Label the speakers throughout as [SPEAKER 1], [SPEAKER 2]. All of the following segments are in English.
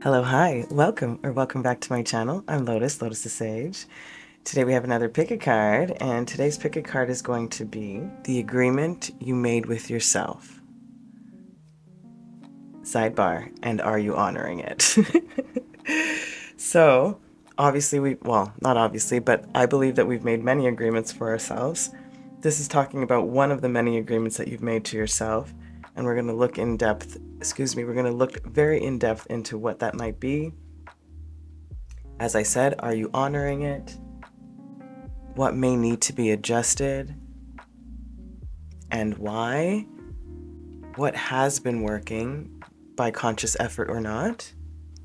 [SPEAKER 1] Hello, hi, welcome back to my channel. I'm Lotus, Lotus the Sage. Today we have another pick a card, and today's pick a card is going to be the agreement you made with yourself. Sidebar, and are you honoring it? So, obviously not obviously, but I believe that we've made many agreements for ourselves. This is talking about one of the many agreements that you've made to yourself, and we're going to look we're going to look very in depth into what that might be. As I said, are you honoring it? What may need to be adjusted? And why? What has been working by conscious effort or not?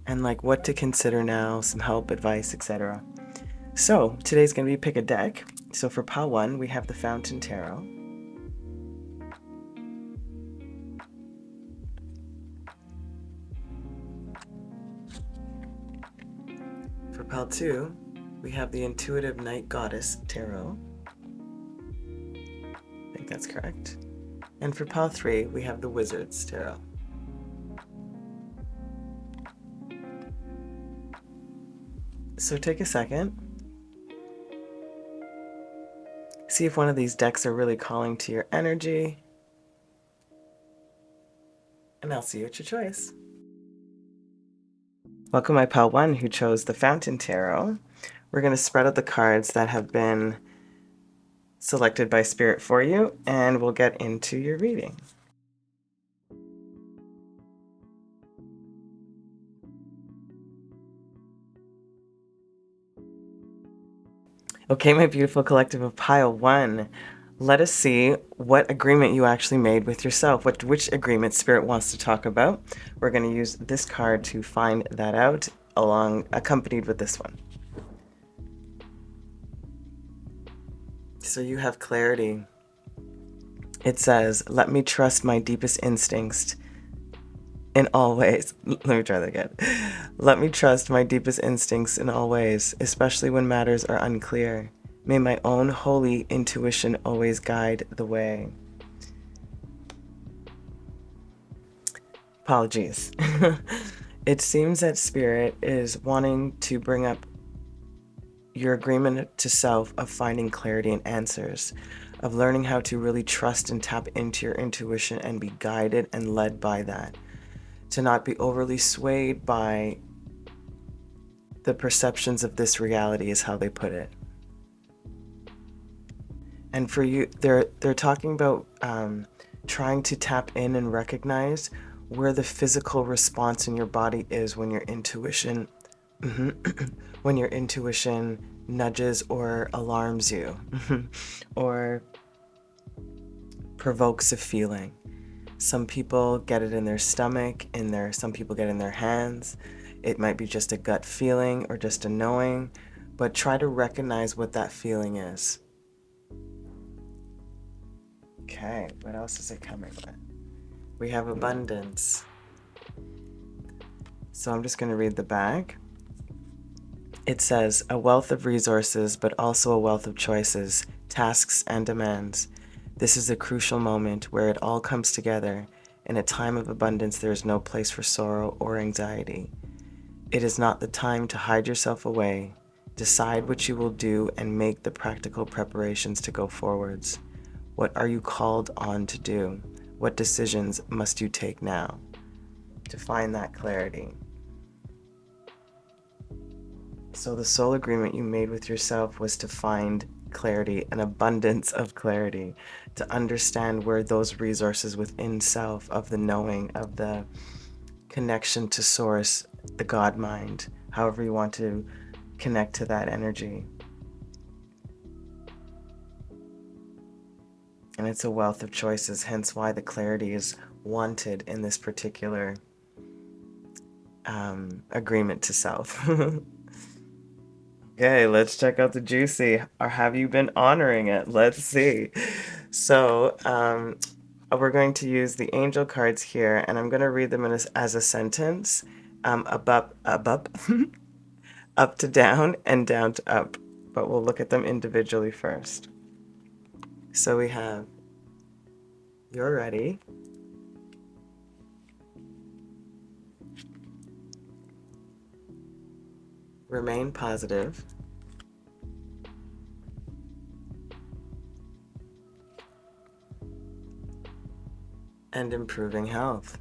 [SPEAKER 1] And like what to consider now, some help, advice, etc. So today's going to be pick a deck. So for pile 1, we have the Fountain Tarot. For pile 2, we have the Intuitive Night Goddess Tarot. I think that's correct. And for pile 3, we have the Wizard's Tarot. So take a second. See if one of these decks are really calling to your energy. And I'll see you at your choice. Welcome my pile 1 who chose the Fountain Tarot. We're going to spread out the cards that have been selected by Spirit for you, and we'll get into your reading. Okay, my beautiful collective of pile 1, let us see what agreement you actually made with yourself, which agreement Spirit wants to talk about. We're going to use this card to find that out, accompanied with this one. So you have clarity. It says, let me trust my deepest instincts in all ways. Let me try that again. Let me trust my deepest instincts in all ways, especially when matters are unclear. May my own holy intuition always guide the way. Apologies. It seems that Spirit is wanting to bring up your agreement to self of finding clarity and answers, of learning how to really trust and tap into your intuition and be guided and led by that. To not be overly swayed by the perceptions of this reality is how they put it. And for you, they're talking about trying to tap in and recognize where the physical response in your body is when your intuition when your intuition nudges or alarms you or provokes a feeling. Some people get it in their stomach, some people get it in their hands. It might be just a gut feeling or just a knowing, but try to recognize what that feeling is. Okay, what else is it coming with? We have abundance. So I'm just going to read the back. It says, a wealth of resources, but also a wealth of choices, tasks, and demands. This is a crucial moment where it all comes together. In a time of abundance, there is no place for sorrow or anxiety. It is not the time to hide yourself away. Decide what you will do and make the practical preparations to go forwards. What are you called on to do? What decisions must you take now to find that clarity? So the soul agreement you made with yourself was to find clarity, an abundance of clarity, to understand where those resources within self, of the knowing, of the connection to source, the God mind, however you want to connect to that energy. And it's a wealth of choices, hence why the clarity is wanted in this particular agreement to self. Okay, let's check out the juicy. Or have you been honoring it? Let's see. So we're going to use the angel cards here, and I'm going to read them as a sentence, up to down, and down to up. But we'll look at them individually first. So we have, you're ready. remain positive, and improving health.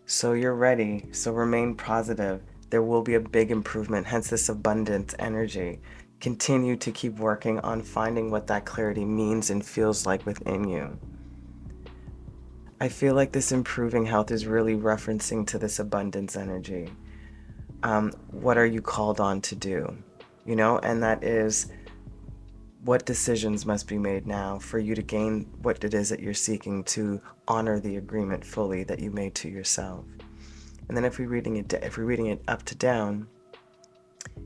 [SPEAKER 1] So you're ready. So remain positive. There will be a big improvement, hence this abundance energy. Continue to keep working on finding what that clarity means and feels like within you. I feel like this improving health is really referencing to this abundance energy. What are you called on to do? You know, and that is what decisions must be made now for you to gain what it is that you're seeking, to honor the agreement fully that you made to yourself. And then if we're reading it up to down,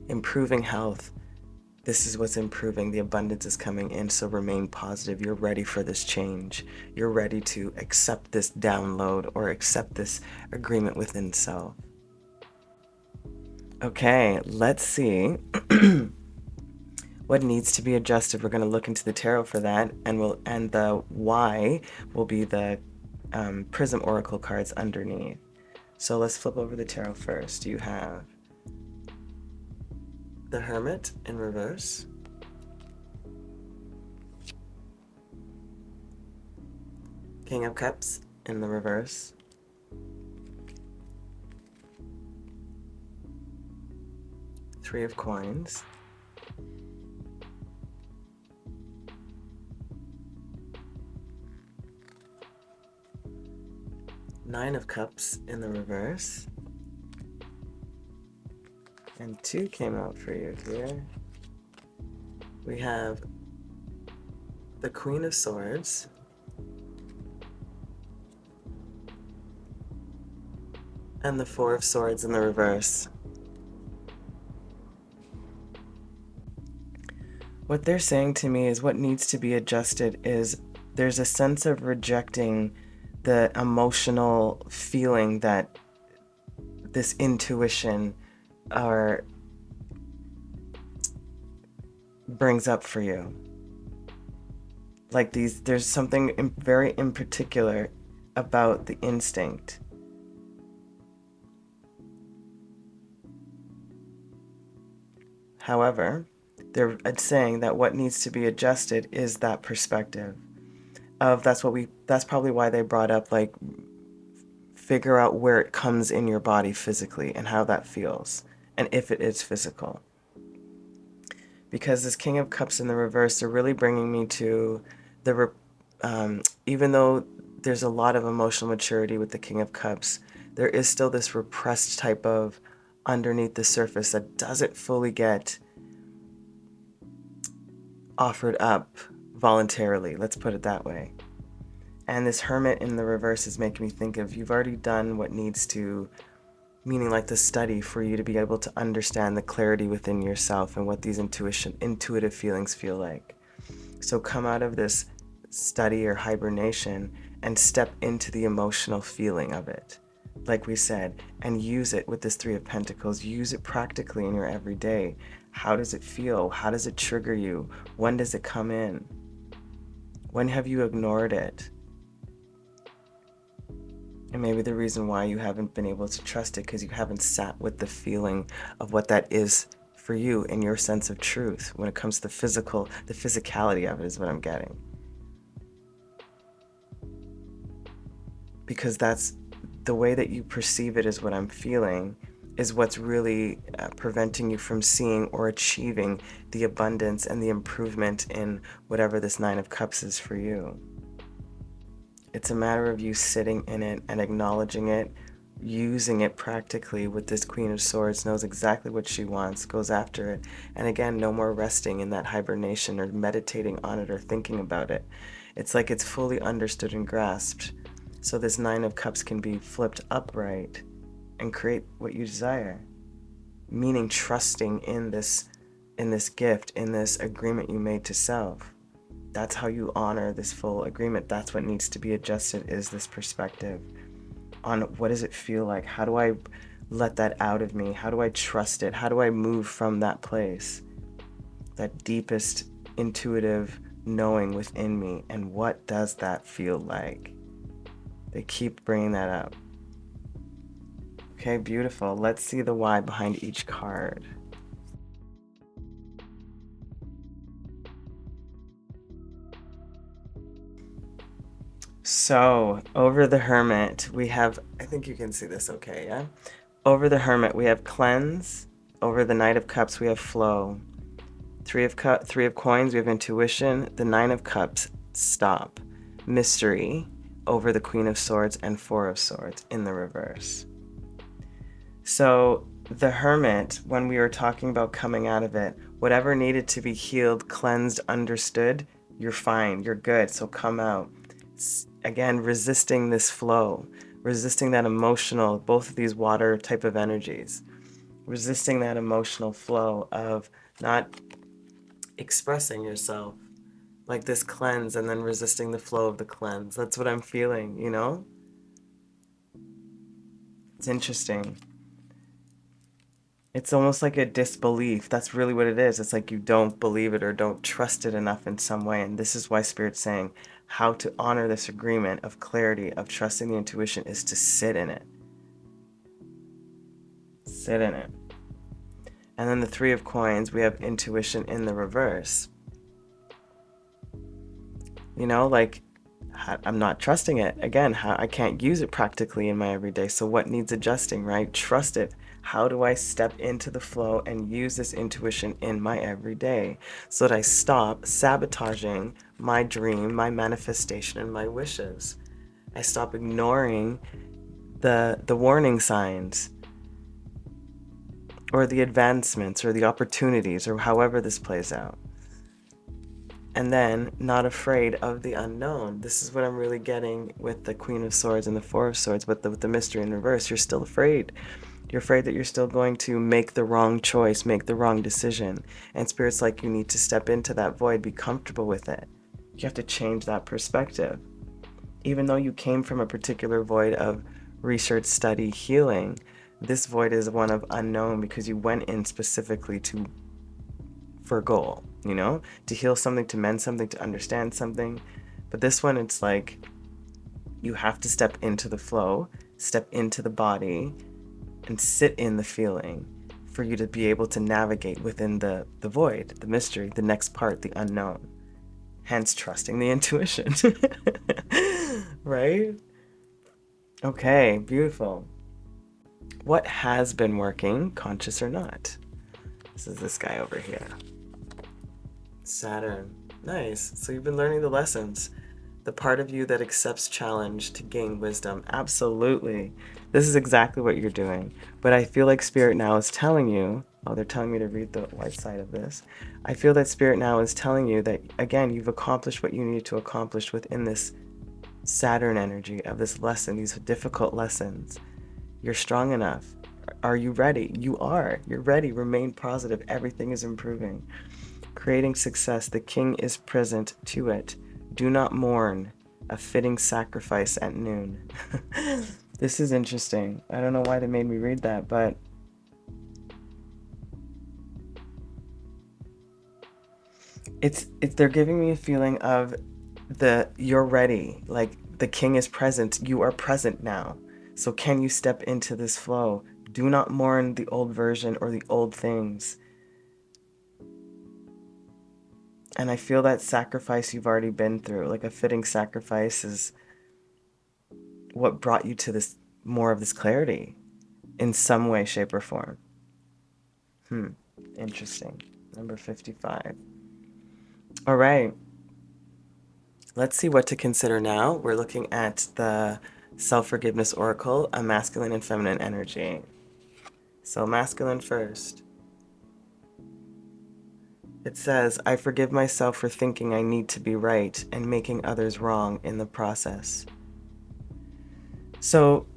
[SPEAKER 1] improving health, this is what's improving. The abundance is coming in, so remain positive. You're ready for this change. You're ready to accept this download or accept this agreement within self. Okay, let's see what needs to be adjusted. We're going to look into the tarot for that, and the why will be the Prism Oracle cards underneath. So let's flip over the tarot first. You have the Hermit in reverse, King of Cups in the reverse, Three of Coins, Nine of Cups in the reverse, and two came out for you here. We have the Queen of Swords, and the Four of Swords in the reverse. What they're saying to me is what needs to be adjusted is there's a sense of rejecting the emotional feeling that this intuition brings up for you. Like there's something very in particular about the instinct. However, they're saying that what needs to be adjusted is that perspective of that's probably why they brought up, like, figure out where it comes in your body physically and how that feels, and if it is physical. Because this King of Cups in the reverse, they're really bringing me to even though there's a lot of emotional maturity with the King of Cups, there is still this repressed type of underneath the surface that doesn't fully get offered up voluntarily, let's put it that way. And this Hermit in the reverse is making me think of, you've already done what needs to, meaning like the study for you to be able to understand the clarity within yourself and what these intuitive feelings feel like. So come out of this study or hibernation and step into the emotional feeling of it, like we said, and use it with this Three of Pentacles. Use it practically in your everyday. How does it feel? How does it trigger you? When does it come in? When have you ignored it? And maybe the reason why you haven't been able to trust it because you haven't sat with the feeling of what that is for you in your sense of truth. When it comes to the physicality of it is what I'm getting. Because that's the way that you perceive it is what I'm feeling, is what's really preventing you from seeing or achieving the abundance and the improvement in whatever this Nine of Cups is for you. It's a matter of you sitting in it and acknowledging it, using it practically with this Queen of Swords, knows exactly what she wants, goes after it. And again, no more resting in that hibernation or meditating on it or thinking about it. It's like it's fully understood and grasped. So this Nine of Cups can be flipped upright and create what you desire. Meaning trusting in this gift, in this agreement you made to self. That's how you honor this full agreement. That's what needs to be adjusted, is this perspective on what does it feel like? How do I let that out of me? How do I trust it? How do I move from that place? That deepest intuitive knowing within me. And what does that feel like? They keep bringing that up. Okay, beautiful. Let's see the why behind each card. So, over the Hermit, we have, I think you can see this okay, yeah? Over the Hermit, we have cleanse. Over the Knight of Cups, we have flow. Three of Coins, we have intuition. The Nine of Cups, stop. Mystery, over the Queen of Swords, and Four of Swords in the reverse. So the Hermit, when we were talking about coming out of it, whatever needed to be healed, cleansed, understood, you're fine, you're good, so come out. Again, resisting this flow, resisting that emotional, both of these water type of energies, resisting that emotional flow of not expressing yourself, like this cleanse, and then resisting the flow of the cleanse. That's what I'm feeling, you know? It's interesting. It's almost like a disbelief. That's really what it is. It's like you don't believe it or don't trust it enough in some way. And this is why Spirit's saying how to honor this agreement of clarity, of trusting the intuition, is to sit in it. Sit in it. And then the Three of Coins, we have intuition in the reverse. You know, like, I'm not trusting it. Again, I can't use it practically in my everyday. So what needs adjusting, right? Trust it. How do I step into the flow and use this intuition in my everyday so that I stop sabotaging my dream, my manifestation, and my wishes? I stop ignoring the warning signs or the advancements or the opportunities or however this plays out. And then not afraid of the unknown. This is what I'm really getting with the Queen of Swords and the Four of Swords, but with the mystery in reverse. You're still afraid. You're afraid that you're still going to make the wrong choice, make the wrong decision. And Spirit's like, you need to step into that void, be comfortable with it. You have to change that perspective. Even though you came from a particular void of research, study, healing, this void is one of unknown because you went in specifically for a goal, you know, to heal something, to mend something, to understand something. But this one, it's like you have to step into the flow, step into the body, and sit in the feeling for you to be able to navigate within the void, the mystery, the next part, the unknown. Hence, trusting the intuition. Right? Okay, beautiful. What has been working, conscious or not? This is this guy over here. Saturn. Nice. So you've been learning the lessons. The part of you that accepts challenge to gain wisdom. Absolutely. This is exactly what you're doing. But I feel like Spirit now is telling you, oh, they're telling me to read the white side of this. I feel that Spirit now is telling you that, again, you've accomplished what you need to accomplish within this Saturn energy of this lesson, these difficult lessons. You're strong enough. Are you ready? You are. You're ready. Remain positive. Everything is improving. Creating success. The king is present to it. Do not mourn. A fitting sacrifice at noon. This is interesting. I don't know why they made me read that, but they're giving me a feeling of you're ready. Like the king is present. You are present now. So can you step into this flow? Do not mourn the old version or the old things. And I feel that sacrifice you've already been through, like a fitting sacrifice, is what brought you to this, more of this clarity in some way, shape, or form. Interesting. Number 55. All right. Let's see what to consider now. We're looking at the Self-Forgiveness Oracle, a masculine and feminine energy. So masculine first. It says, I forgive myself for thinking I need to be right and making others wrong in the process. So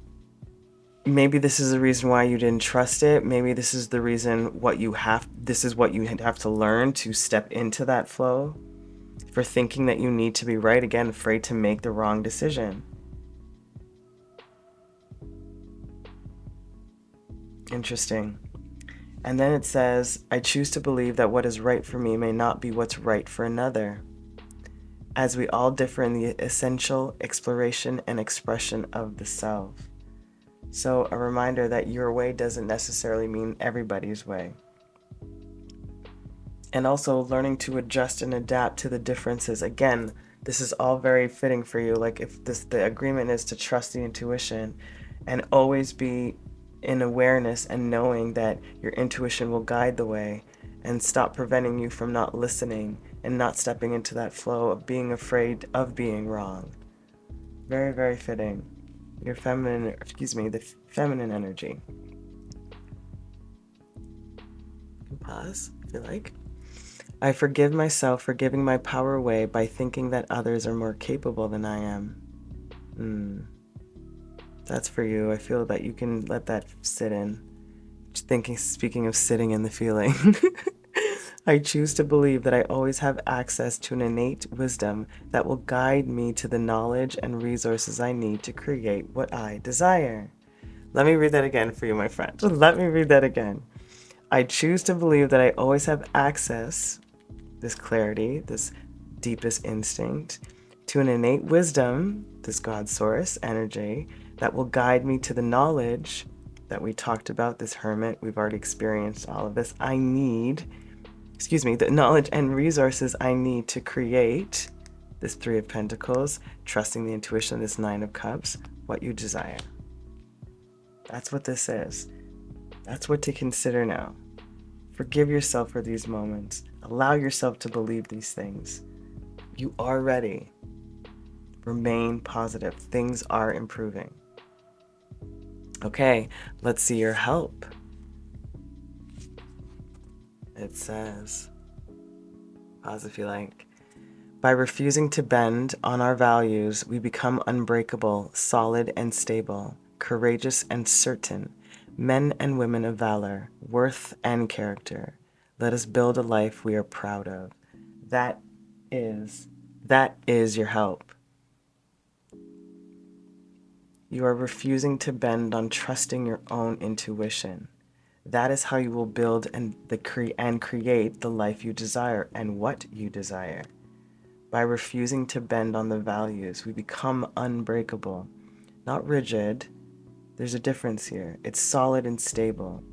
[SPEAKER 1] maybe this is the reason why you didn't trust it. Maybe this is the reason this is what you have to learn to step into that flow. For thinking that you need to be right, again, afraid to make the wrong decision. Interesting. And then it says, I choose to believe that what is right for me may not be what's right for another. As we all differ in the essential exploration and expression of the self. So a reminder that your way doesn't necessarily mean everybody's way. And also learning to adjust and adapt to the differences. Again, this is all very fitting for you. Like if the agreement is to trust the intuition and always be in awareness and knowing that your intuition will guide the way and stop preventing you from not listening and not stepping into that flow of being afraid of being wrong. Very, very fitting. Your feminine, the feminine energy. Pause if you like. I forgive myself for giving my power away by thinking that others are more capable than I am. That's for you. I feel that you can let that sit in. Speaking of sitting in the feeling. I choose to believe that I always have access to an innate wisdom that will guide me to the knowledge and resources I need to create what I desire. Let me read that again for you, my friend. Let me read that again. I choose to believe that I always have access, this clarity, this deepest instinct, to an innate wisdom, this God source energy, that will guide me to the knowledge that we talked about, this hermit, we've already experienced all of this. The knowledge and resources I need to create this Three of Pentacles, trusting the intuition, this Nine of Cups, what you desire. That's what this is. That's what to consider now. Forgive yourself for these moments. Allow yourself to believe these things. You are ready. Remain positive. Things are improving. Okay, let's see your help. It says, pause if you like. By refusing to bend on our values, we become unbreakable, solid and stable, courageous and certain, men and women of valor, worth and character. Let us build a life we are proud of. That is your help. You are refusing to bend on trusting your own intuition. That is how you will build and create the life you desire and what you desire. By refusing to bend on the values, we become unbreakable, not rigid. There's a difference here. It's solid and stable.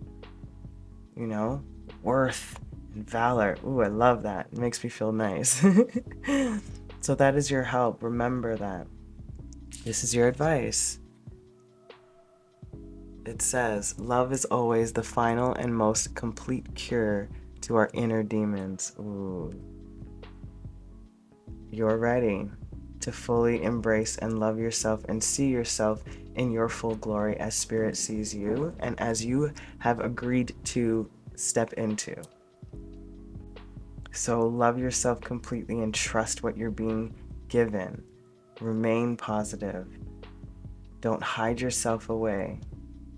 [SPEAKER 1] Worth and valor. Ooh, I love that. It makes me feel nice. So that is your help. Remember that. This is your advice. It says, love is always the final and most complete cure to our inner demons. Ooh. You're ready to fully embrace and love yourself and see yourself in your full glory as Spirit sees you and as you have agreed to step into. So love yourself completely and trust what you're being given. Remain positive. Don't hide yourself away.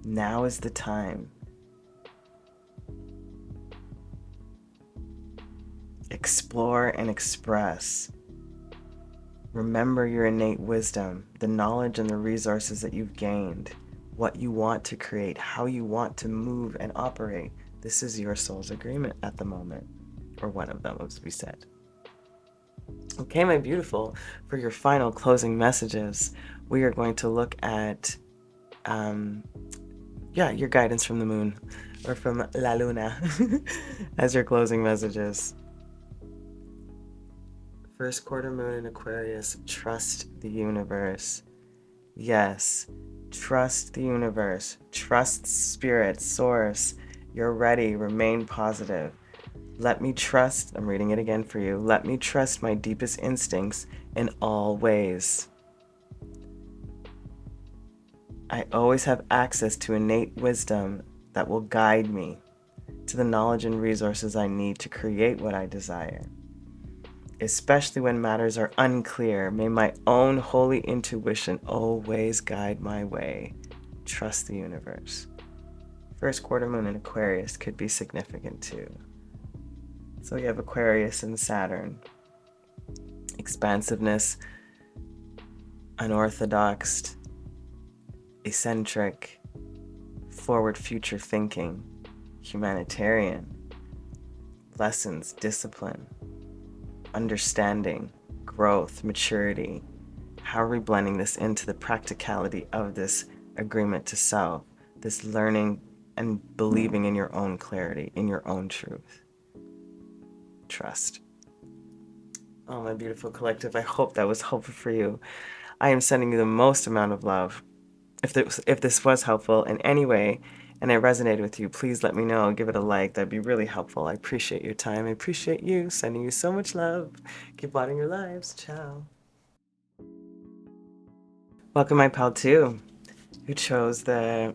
[SPEAKER 1] Now is the time. Explore and express. Remember your innate wisdom, the knowledge and the resources that you've gained, what you want to create, how you want to move and operate. This is your soul's agreement at the moment, or one of them, as we said. Okay, my beautiful, for your final closing messages, we are going to look at your guidance from the moon, or from La Luna, as your closing messages. First quarter moon in Aquarius, trust the universe. Yes, trust the universe. Trust Spirit, Source. You're ready. Remain positive. Let me trust, I'm reading it again for you. Let me trust my deepest instincts in all ways. I always have access to innate wisdom that will guide me to the knowledge and resources I need to create what I desire. Especially when matters are unclear, may my own holy intuition always guide my way. Trust the universe. First quarter moon in Aquarius could be significant too. So you have Aquarius and Saturn. Expansiveness, unorthodox, eccentric, forward future thinking, humanitarian, lessons, discipline, understanding, growth, maturity. How are we blending this into the practicality of this agreement to self, this learning and believing in your own clarity, in your own truth. Trust. Oh, my beautiful collective, I hope that was helpful for you. I am sending you the most amount of love. If this was helpful in any way and it resonated with you, please let me know. Give it a like. That'd be really helpful. I appreciate your time. I appreciate you. Sending you so much love. Keep lighting your lives. Ciao. Welcome, my pal too, who chose the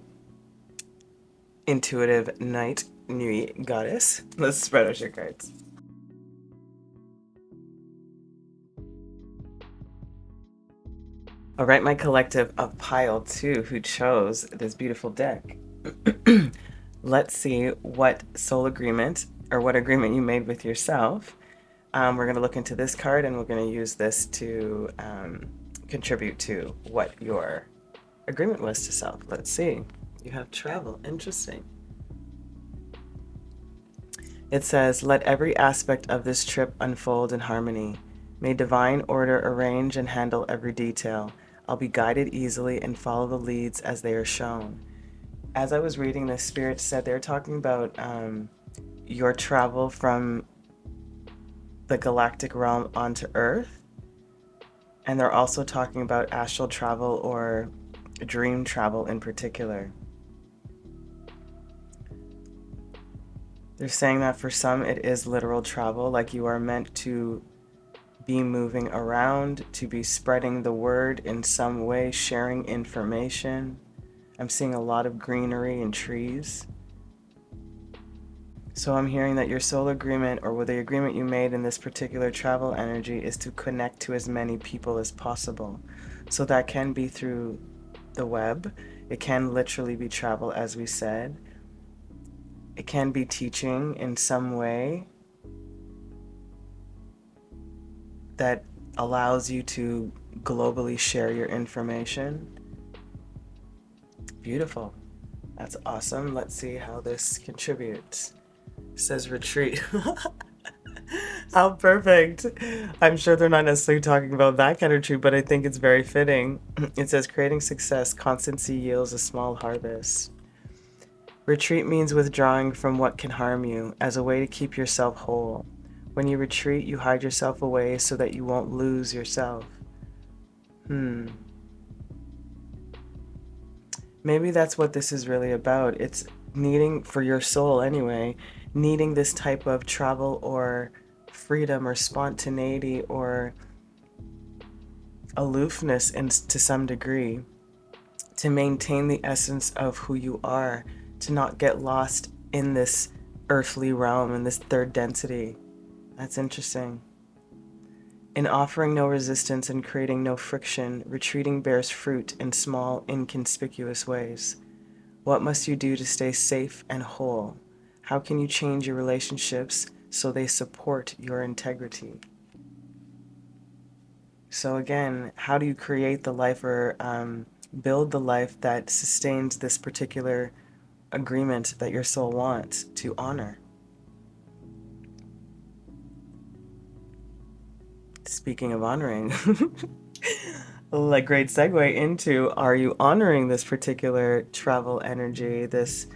[SPEAKER 1] intuitive night nuit goddess. Let's spread out your cards. All right, my collective of pile 2 who chose this beautiful deck. Let's see what soul agreement or what agreement you made with yourself. We're going to look into this card and we're going to use this to contribute to what your agreement was to self. Let's see. You have travel. Interesting. It says, let every aspect of this trip unfold in harmony. May divine order arrange and handle every detail. I'll be guided easily and follow the leads as they are shown. As I was reading this, Spirit said they're talking about your travel from the galactic realm onto Earth. And they're also talking about astral travel or dream travel in particular. They're saying that for some it is literal travel, like you are meant to be moving around, to be spreading the word in some way, sharing information. I'm seeing a lot of greenery and trees. So I'm hearing that your soul agreement, or the agreement you made in this particular travel energy, is to connect to as many people as possible. So that can be through the web. It can literally be travel, as we said. It can be teaching in some way that allows you to globally share your information. Beautiful. That's awesome. Let's see how this contributes. It says retreat. How perfect. I'm sure they're not necessarily talking about that kind of retreat, but I think it's very fitting. It says creating success, constancy yields a small harvest. Retreat means withdrawing from what can harm you as a way to keep yourself whole. When you retreat, you hide yourself away so that you won't lose yourself. Maybe that's what this is really about. It's needing, for your soul anyway, needing this type of travel or freedom or spontaneity or aloofness to some degree to maintain the essence of who you are, to not get lost in this earthly realm, in this third density. That's interesting. In offering no resistance and creating no friction, retreating bears fruit in small, inconspicuous ways. What must you do to stay safe and whole? How can you change your relationships so they support your integrity? So again, how do you create the life or build the life that sustains this particular agreement that your soul wants to honor? Speaking of honoring, a great segue into, are you honoring this particular travel energy, this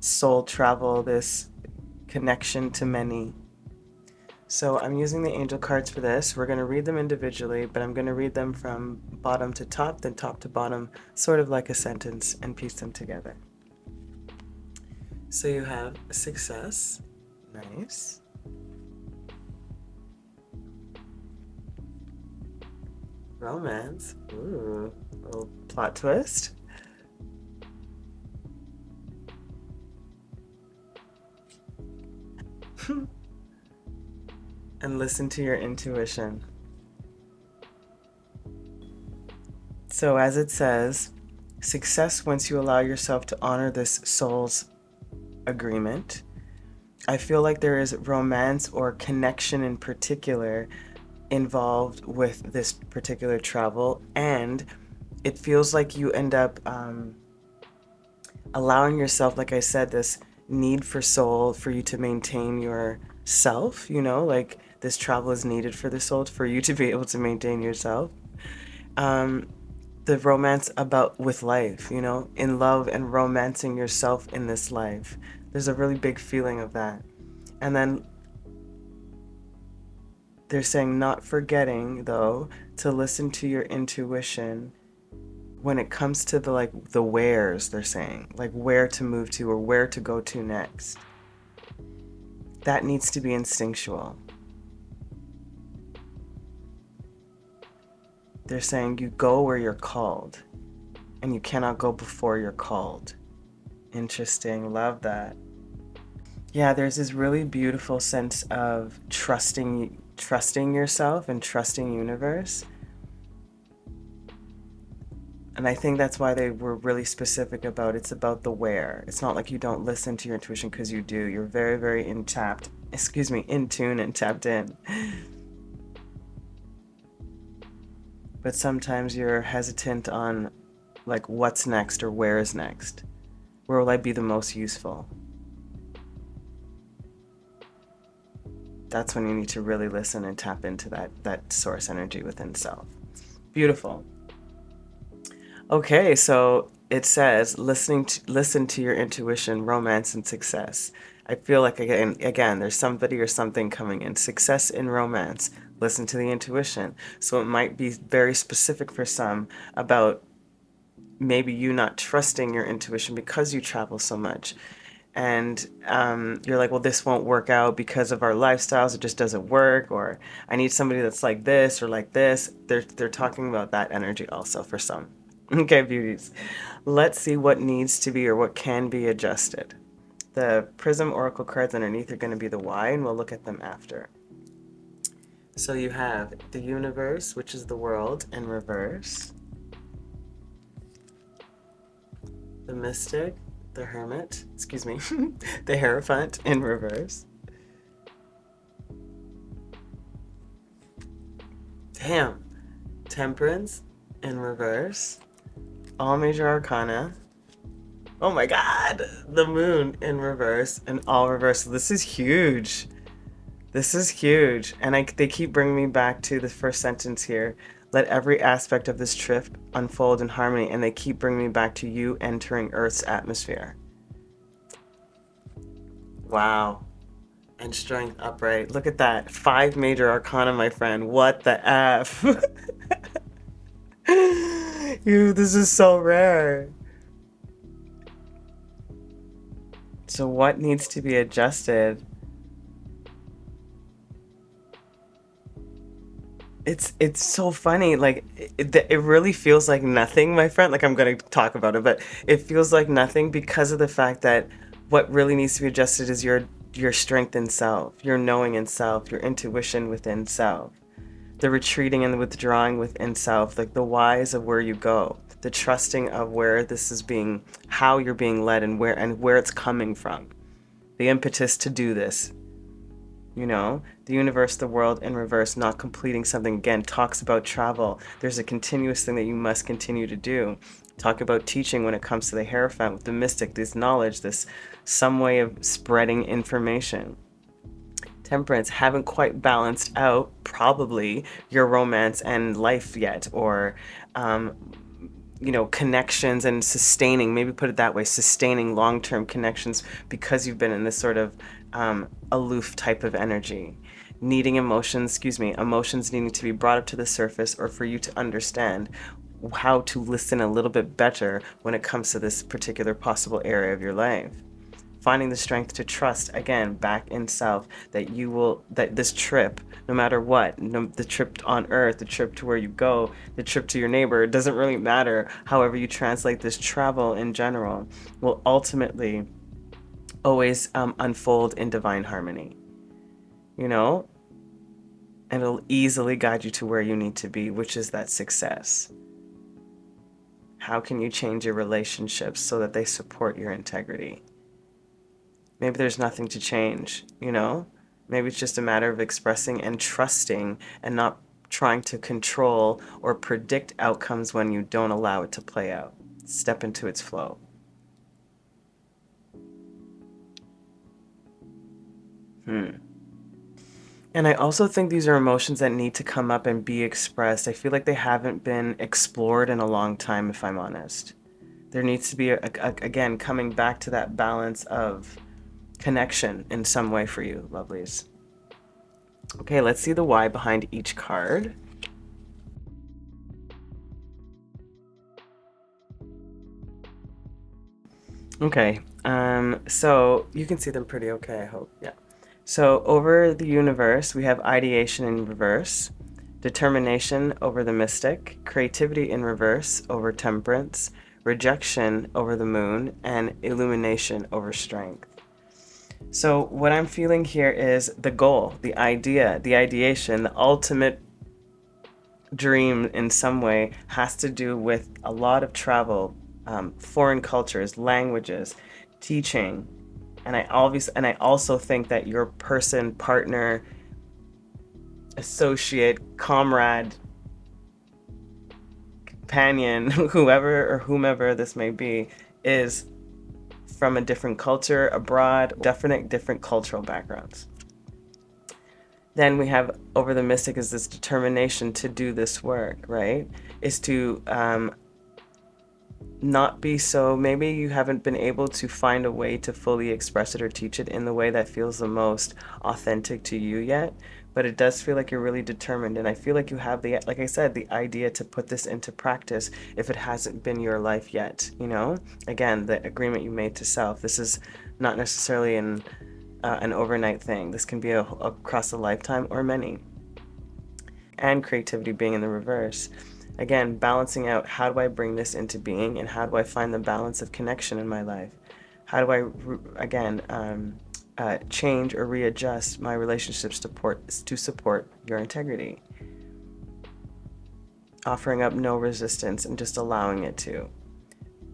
[SPEAKER 1] soul travel, this connection to many? So I'm using the angel cards for this. We're going to read them individually, but I'm going to read them from bottom to top, then top to bottom, sort of like a sentence, and piece them together. So you have success. Nice. Romance. Ooh, a little plot twist. And listen to your intuition. So as it says, success once you allow yourself to honor this soul's agreement. I feel like there is romance or connection in particular involved with this particular travel, and it feels like you end up allowing yourself, like I said, this need for soul for you to maintain yourself, like this travel is needed for the soul for you to be able to maintain yourself. The the romance about with life, you know, in love and romancing yourself in this life. There's a really big feeling of that. And then they're saying not forgetting, though, to listen to your intuition when it comes to the wheres, they're saying, like where to move to or where to go to next. That needs to be instinctual. They're saying you go where you're called, and you cannot go before you're called. Interesting. Love that. Yeah, there's this really beautiful sense of trusting yourself and trusting universe. And I think that's why they were really specific about it's about the where. It's not like you don't listen to your intuition, because you do. You're very, very in tune and tapped in. But sometimes you're hesitant on like what's next or where is next. Where will I be the most useful? That's when you need to really listen and tap into that source energy within self. Beautiful. Okay, so it says listen to your intuition, romance and success. I feel like again there's somebody or something coming in. Success in romance. Listen to the intuition. So it might be very specific for some about maybe you not trusting your intuition because you travel so much. And you're like, well, this won't work out because of our lifestyles. It just doesn't work. Or I need somebody that's like this or like this. They're talking about that energy also for some. Okay, beauties. Let's see what needs to be or what can be adjusted. The Prism Oracle cards underneath are going to be the why, and we'll look at them after. So you have the universe, which is the world, in reverse. The mystic, the hermit, the Hierophant in reverse. Damn. Temperance in reverse. All major arcana. Oh my god! The moon in reverse and all reverse. This is huge. This is huge. And they keep bringing me back to the first sentence here. Let every aspect of this trip unfold in harmony. And they keep bringing me back to you entering Earth's atmosphere. Wow. And strength upright. Look at that. 5 major arcana, my friend. What the F? This is so rare. So what needs to be adjusted? It's so funny. Like it really feels like nothing, my friend. Like I'm going to talk about it, but it feels like nothing because of the fact that what really needs to be adjusted is your strength in self, your knowing in self, your intuition within self, the retreating and the withdrawing within self, like the whys of where you go, the trusting of where this is being, how you're being led and where it's coming from, the impetus to do this. You know, the universe, the world in reverse, not completing something, again, talks about travel. There's a continuous thing that you must continue to do. Talk about teaching when it comes to the Hierophant with the mystic, this knowledge, this some way of spreading information. Temperance, haven't quite balanced out probably your romance and life yet, or you know, connections and sustaining, maybe put it that way, sustaining long-term connections because you've been in this sort of aloof type of energy. Needing emotions needing to be brought up to the surface, or for you to understand how to listen a little bit better when it comes to this particular possible area of your life. Finding the strength to trust, again, back in self, that this trip, no matter what, the trip on Earth, the trip to where you go, the trip to your neighbor, it doesn't really matter. However you translate this travel in general, will ultimately always unfold in divine harmony, you know? And it'll easily guide you to where you need to be, which is that success. How can you change your relationships so that they support your integrity? Maybe there's nothing to change, you know? Maybe it's just a matter of expressing and trusting and not trying to control or predict outcomes when you don't allow it to play out. Step into its flow. And I also think these are emotions that need to come up and be expressed. I feel like they haven't been explored in a long time, if I'm honest. There needs to be, again, coming back to that balance of connection in some way for you, lovelies. Okay, let's see the why behind each card. Okay, so you can see them pretty okay, I hope. Yeah. So over the universe, we have ideation in reverse, determination over the mystic, creativity in reverse over temperance, rejection over the moon, and illumination over strength. So what I'm feeling here is the goal, the idea, the ideation, the ultimate dream in some way has to do with a lot of travel, foreign cultures, languages, teaching. And I also think that your person, partner, associate, comrade, companion, whoever or whomever this may be, is from a different culture, abroad, different cultural backgrounds. Then we have over the mystic is this determination to do this work, right? Is to not be so, maybe you haven't been able to find a way to fully express it or teach it in the way that feels the most authentic to you yet, but it does feel like you're really determined, and I feel like you have the, like I said, the idea to put this into practice if it hasn't been your life yet, you know? Again, the agreement you made to self. This is not necessarily an overnight thing. This can be across a lifetime or many. And creativity being in the reverse. Again, balancing out, how do I bring this into being, and how do I find the balance of connection in my life? How do I, again, change or readjust my relationships to support your integrity? Offering up no resistance and just allowing it to.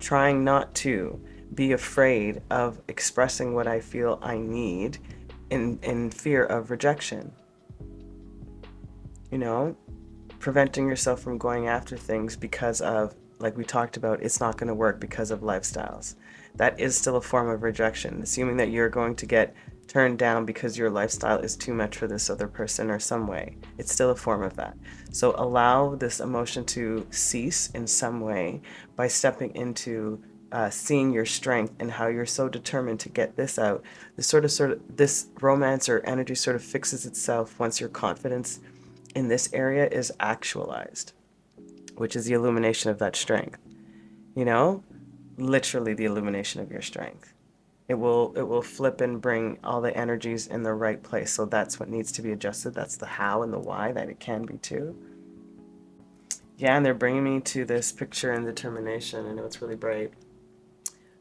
[SPEAKER 1] Trying not to be afraid of expressing what I feel I need in fear of rejection. You know? Preventing yourself from going after things because of, like we talked about, it's not going to work because of lifestyles. That is still a form of rejection. Assuming that you're going to get turned down because your lifestyle is too much for this other person or some way. It's still a form of that. So allow this emotion to cease in some way by stepping into seeing your strength and how you're so determined to get this out. This romance or energy sort of fixes itself once your confidence in this area is actualized, which is the illumination of that strength. You know, literally the illumination of your strength. It will flip and bring all the energies in the right place. So that's what needs to be adjusted. That's the how and the why that it can be too. Yeah, and they're bringing me to this picture and determination. I know it's really bright,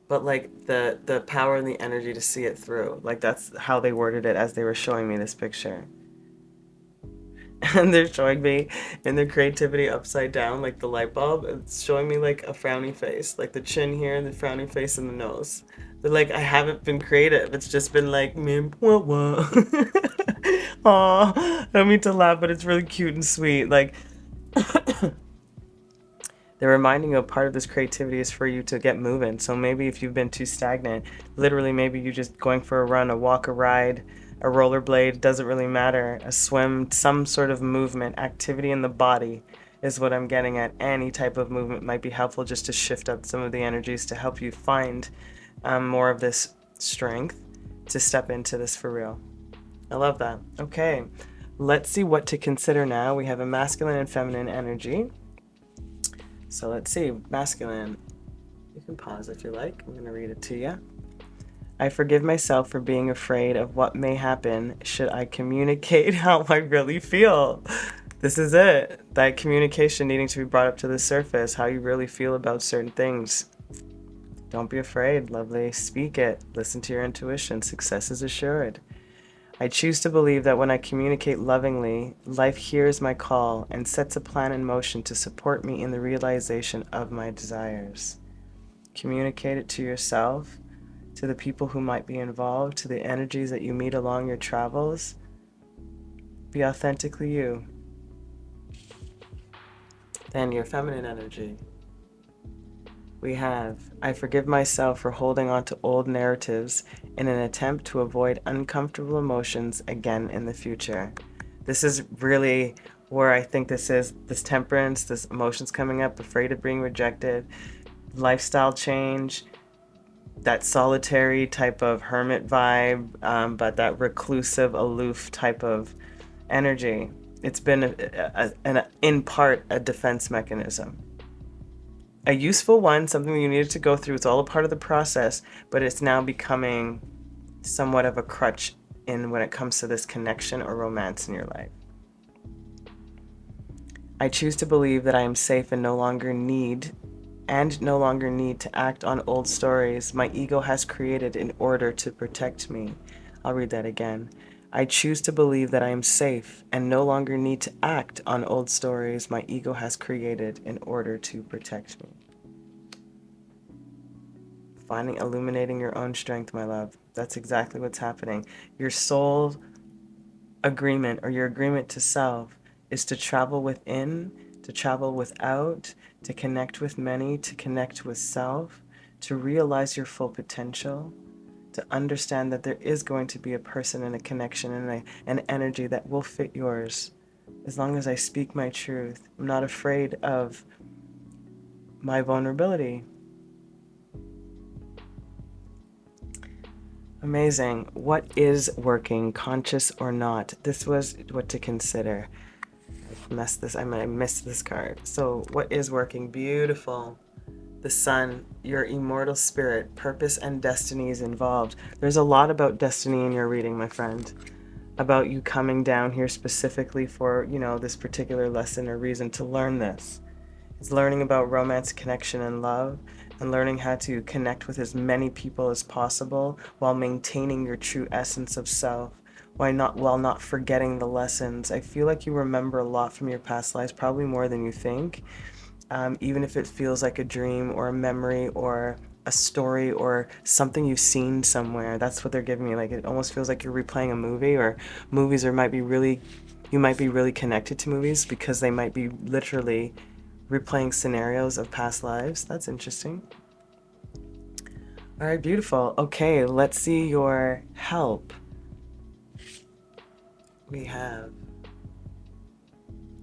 [SPEAKER 1] but like the power and the energy to see it through. Like that's how they worded it as they were showing me this picture. And they're showing me in their creativity upside down, like the light bulb. It's showing me like a frowny face, like the chin here and the frowny face and the nose. They're like, I haven't been creative. It's just been like, Aw, I don't mean to laugh, but it's really cute and sweet. Like, they're reminding you a part of this creativity is for you to get moving. So maybe if you've been too stagnant, literally maybe you're just going for a run, a walk, a ride, a rollerblade, doesn't really matter, a swim, some sort of movement, activity in the body is what I'm getting at. Any type of movement might be helpful just to shift up some of the energies to help you find more of this strength to step into this for real. I love that. Okay, let's see what to consider now. We have a masculine and feminine energy. So let's see, masculine. You can pause if you like. I'm going to read it to you. I forgive myself for being afraid of what may happen should I communicate how I really feel. This is it. That communication needing to be brought up to the surface, how you really feel about certain things. Don't be afraid, lovely. Speak it. Listen to your intuition. Success is assured. I choose to believe that when I communicate lovingly, life hears my call and sets a plan in motion to support me in the realization of my desires. Communicate it to yourself, to the people who might be involved, to the energies that you meet along your travels. Be authentically you. Then your feminine energy. We have, I forgive myself for holding on to old narratives in an attempt to avoid uncomfortable emotions again in the future. This is really where I think this temperance, this emotions coming up, afraid of being rejected, lifestyle change, that solitary type of hermit vibe, but that reclusive, aloof type of energy. It's been, in part, a defense mechanism. A useful one, something you needed to go through. It's all a part of the process, but it's now becoming somewhat of a crutch when it comes to this connection or romance in your life. I choose to believe that I am safe and no longer need to act on old stories my ego has created in order to protect me. I'll read that again. I choose to believe that I am safe and no longer need to act on old stories my ego has created in order to protect me. Illuminating your own strength, my love. That's exactly what's happening. Your soul agreement, or your agreement to self, is to travel within, to travel without, to connect with many, to connect with self, to realize your full potential, to understand that there is going to be a person and a connection and an energy that will fit yours. As long as I speak my truth, I'm not afraid of my vulnerability. Amazing. What is working, conscious or not? This was what to consider. I missed this card. So what is working? Beautiful. The sun, your immortal spirit, purpose and destiny is involved. There's a lot about destiny in your reading, my friend. About you coming down here specifically for, this particular lesson or reason to learn this. It's learning about romance, connection, and love, and learning how to connect with as many people as possible while maintaining your true essence of self, while not forgetting the lessons. I feel like you remember a lot from your past lives, probably more than you think. Even if it feels like a dream or a memory or a story or something you've seen somewhere. That's what they're giving me. Like, it almost feels like you're replaying a movie, or movies, you might be really connected to movies because they might be literally replaying scenarios of past lives. That's interesting. All right, beautiful. Okay, let's see your help. We have,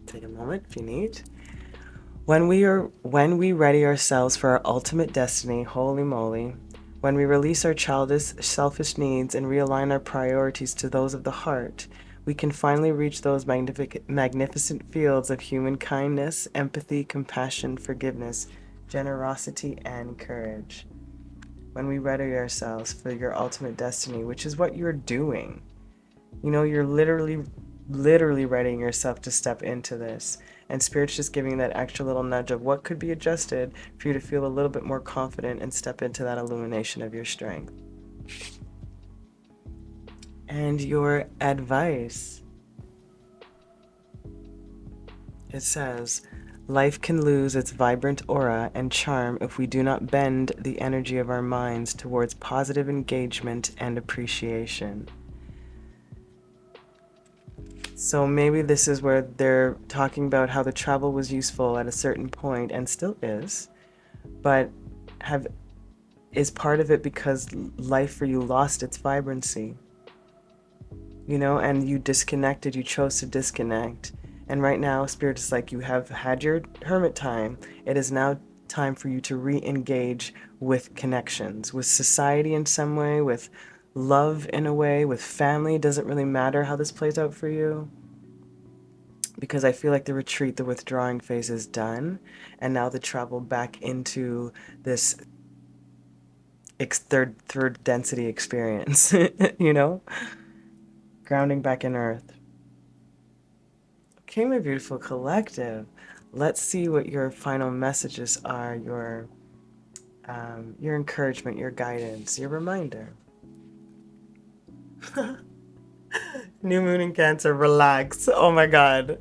[SPEAKER 1] take a moment if you need. When we ready ourselves for our ultimate destiny, holy moly, when we release our childish, selfish needs and realign our priorities to those of the heart, we can finally reach those magnificent fields of human kindness, empathy, compassion, forgiveness, generosity, and courage. When we ready ourselves for your ultimate destiny, which is what you're doing. You're literally readying yourself to step into this. And Spirit's just giving that extra little nudge of what could be adjusted for you to feel a little bit more confident and step into that illumination of your strength. And your advice. It says, life can lose its vibrant aura and charm if we do not bend the energy of our minds towards positive engagement and appreciation. So maybe this is where they're talking about how the travel was useful at a certain point and still is, but is part of it because life for you lost its vibrancy, and you disconnected, you chose to disconnect. And right now, Spirit is like, you have had your hermit time. It is now time for you to re-engage with connections, with society in some way, with love in a way, with family. It doesn't really matter how this plays out for you, because I feel like the retreat, the withdrawing phase is done, and now the travel back into this third density experience, grounding back in earth. Okay, my beautiful collective, let's see what your final messages are, your encouragement, your guidance, your reminder. New moon in Cancer, relax. Oh my God.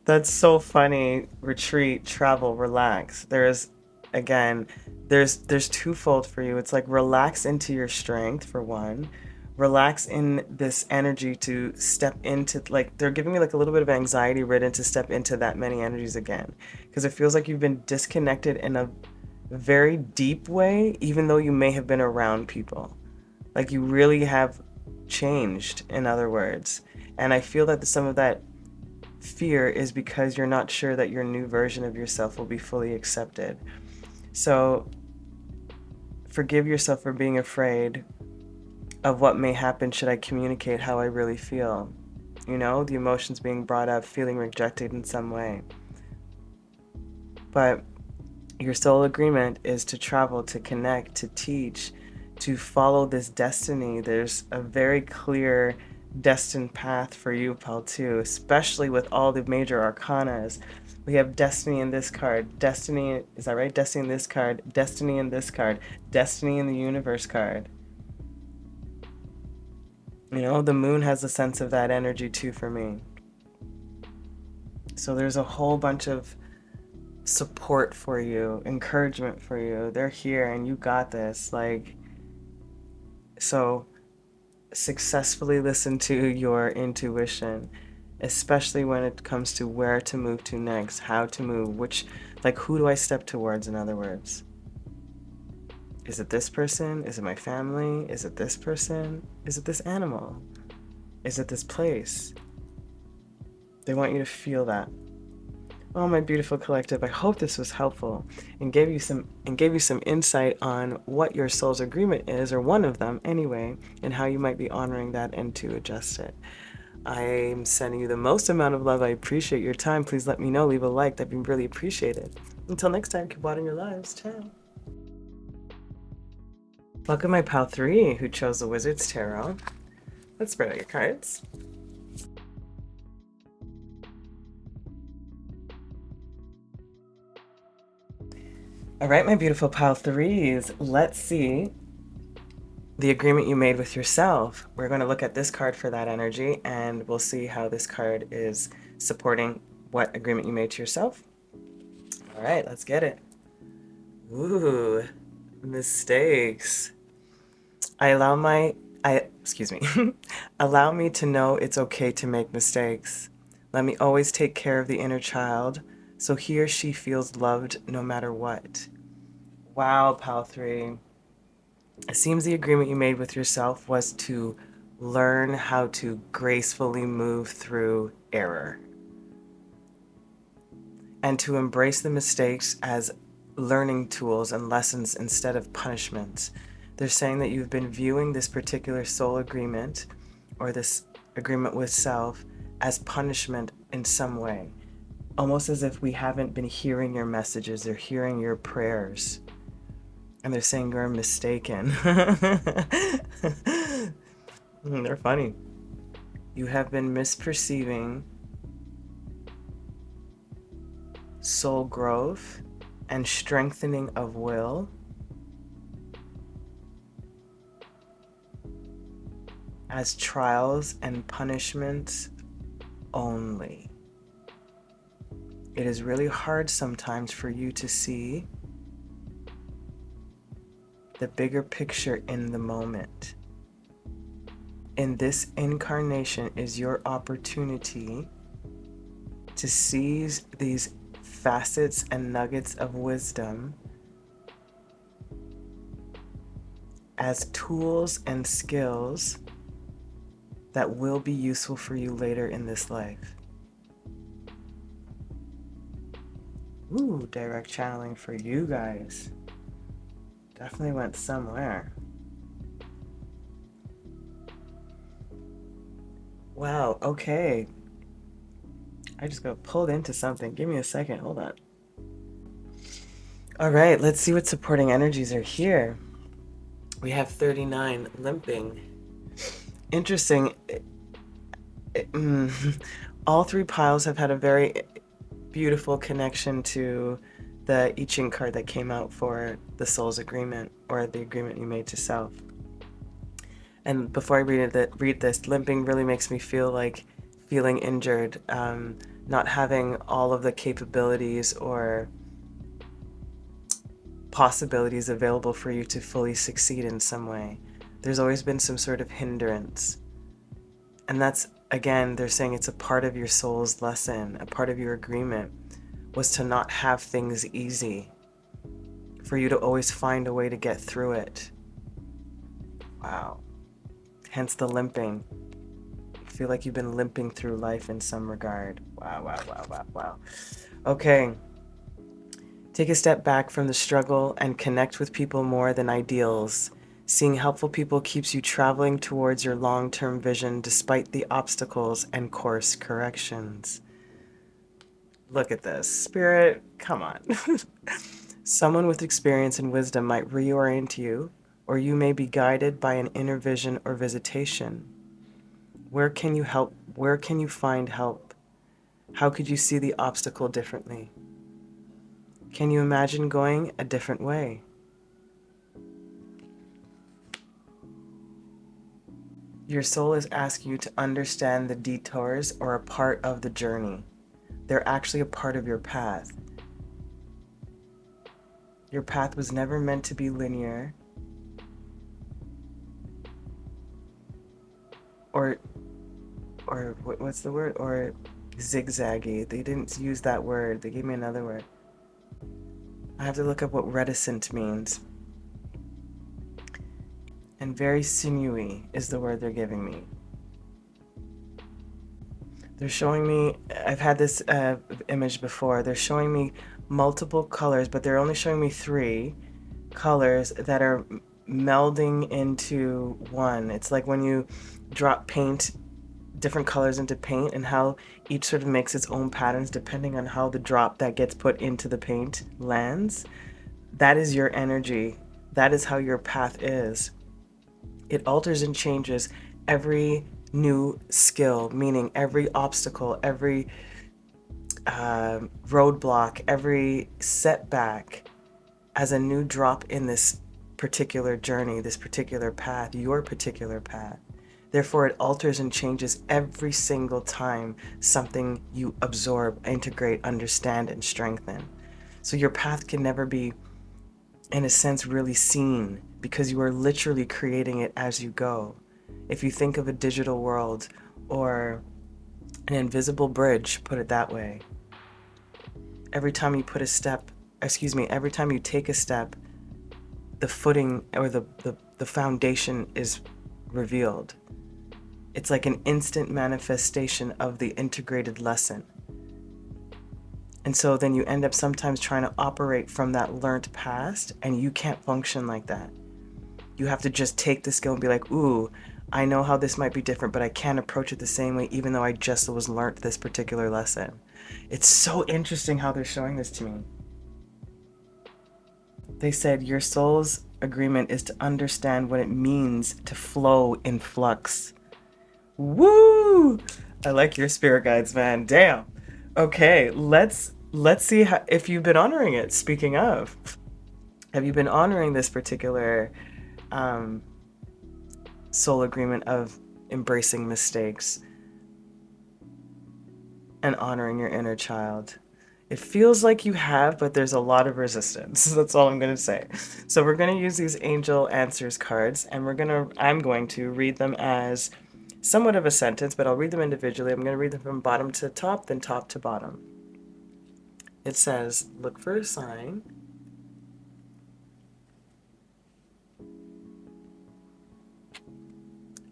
[SPEAKER 1] That's so funny. Retreat, travel, relax. There's twofold for you. It's like relax into your strength for one. Relax in this energy to step into, like, they're giving me like a little bit of anxiety ridden to step into that many energies again. Because it feels like you've been disconnected in a very deep way, even though you may have been around people. Like you really have changed, in other words. And I feel that some of that fear is because you're not sure that your new version of yourself will be fully accepted. So forgive yourself for being afraid of what may happen should I communicate how I really feel. You know, the emotions being brought up, feeling rejected in some way. But your soul agreement is to travel, to connect, to teach, to follow this destiny. There's a very clear destined path for you, ඵෞ, especially with all the major arcanas. We have destiny in this card, destiny, is that right? Destiny in this card, destiny in this card, destiny in the universe card. You know, the moon has a sense of that energy too for me. So there's a whole bunch of support for you, encouragement for you. They're here and you got this. Like, so successfully listen to your intuition, especially when it comes to where to move to next, how to move, who do I step towards, in other words. Is it this person? Is it my family? Is it this person? Is it this animal? Is it this place? They want you to feel that. Oh, my beautiful collective, I hope this was helpful and gave you some insight on what your soul's agreement is, or one of them anyway, and how you might be honoring that and to adjust it. I'm sending you the most amount of love. I appreciate your time. Please let me know. Leave a like. That'd be really appreciated. Until next time, keep watering your lives. Ciao. Welcome my ḵаў, who chose the Wizard's Tarot. Let's spread out your cards. All right, my beautiful ḵаўs, let's see the agreement you made with yourself. We're going to look at this card for that energy, and we'll see how this card is supporting what agreement you made to yourself. All right, let's get it. Ooh, mistakes. Allow me to know it's okay to make mistakes. Let me always take care of the inner child, so he or she feels loved no matter what. Wow, ḵаў. It seems the agreement you made with yourself was to learn how to gracefully move through error and to embrace the mistakes as learning tools and lessons instead of punishments. They're saying that you've been viewing this particular soul agreement or this agreement with self as punishment in some way, almost as if we haven't been hearing your messages or hearing your prayers. And they're saying you're mistaken. They're funny. You have been misperceiving soul growth and strengthening of will as trials and punishments only. It is really hard sometimes for you to see the bigger picture in the moment. In this incarnation is your opportunity to seize these facets and nuggets of wisdom as tools and skills that will be useful for you later in this life. Ooh, direct channeling for you guys. Definitely went somewhere. Wow, okay. I just got pulled into something. Give me a second, hold on. All right, let's see what supporting energies are here. We have 39, limping. Interesting. All three piles have had a very beautiful connection to the I Ching card that came out for the soul's agreement, or the agreement you made to self. And before I read this, limping really makes me feel like feeling injured, not having all of the capabilities or possibilities available for you to fully succeed in some way. There's always been some sort of hindrance. And that's, again, they're saying it's a part of your soul's lesson, a part of your agreement was to not have things easy for you to always find a way to get through it. Wow. Hence the limping. You feel like you've been limping through life in some regard. Wow, wow, wow, wow, wow. Okay. Take a step back from the struggle and connect with people more than ideals. Seeing helpful people keeps you traveling towards your long-term vision despite the obstacles and course corrections. Look at this. Spirit, come on. Someone with experience and wisdom might reorient you, or you may be guided by an inner vision or visitation. Where can you help? Where can you find help? How could you see the obstacle differently? Can you imagine going a different way? Your soul is asking you to understand the detours are a part of the journey. They're actually a part of your path. Your path was never meant to be linear or what's the word? Or zigzaggy. They didn't use that word. They gave me another word. I have to look up what reticent means. And very sinewy is the word they're giving me. They're showing me, I've had this image before, they're showing me multiple colors, but they're only showing me 3 colors that are melding into one. It's like when you drop paint, different colors into paint, and how each sort of makes its own patterns depending on how the drop that gets put into the paint lands. That is your energy. That is how your path is. It alters and changes every new skill, meaning every obstacle, every roadblock, every setback as a new drop in this particular journey, this particular path, your particular path. Therefore, it alters and changes every single time something you absorb, integrate, understand, and strengthen. So your path can never be, in a sense, really seen, because you are literally creating it as you go. If you think of a digital world or an invisible bridge, put it that way. Every time you put a step, every time you take a step, the footing or the foundation is revealed. It's like an instant manifestation of the integrated lesson. And so then you end up sometimes trying to operate from that learned past, and you can't function like that. You have to just take the skill and be like, ooh, I know how this might be different, but I can't approach it the same way, even though I just was learnt this particular lesson. It's so interesting how they're showing this to me. They said your soul's agreement is to understand what it means to flow in flux. Woo! I like your spirit guides, man. Damn. Okay, let's see if you've been honoring it. Speaking of, have you been honoring this particular soul agreement of embracing mistakes and honoring your inner child? It feels like you have, but there's a lot of resistance. That's all I'm going to say. So we're going to use these angel answers cards, and I'm going to read them as somewhat of a sentence, but I'll read them individually. I'm going to read them from bottom to top, then top to bottom. It says, look for a sign.